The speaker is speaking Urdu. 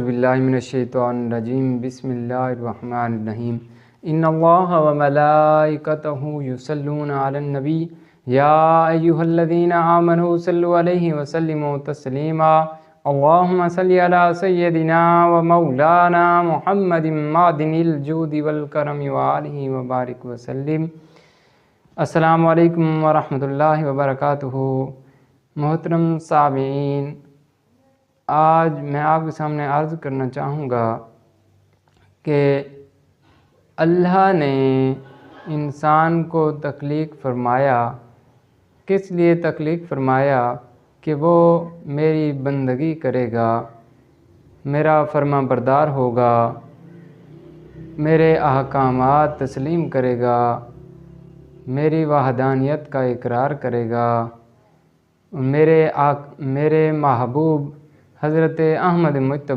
اعوذ باللہ من الشیطان الرجیم بسم اللہ الرحمن الرحیم ان اللہ وملائکتہ یصلون علی النبی یا ایہا الذین آمنوا صلوا علیہ وسلموا تسلیما اللہم صلی علی سیدنا و مولانا محمد معدن الجود والکرم وآلہ وبارک وسلم۔ السلام علیکم ورحمۃ اللہ وبرکاتہ۔ محترم سامعین، آج میں آپ کے سامنے عرض کرنا چاہوں گا کہ اللہ نے انسان کو تخلیق فرمایا، کس لیے تخلیق فرمایا؟ کہ وہ میری بندگی کرے گا، میرا فرما بردار ہوگا، میرے احکامات تسلیم کرے گا، میری وحدانیت کا اقرار کرے گا، میرے محبوب حضرت احمد مجتبیٰ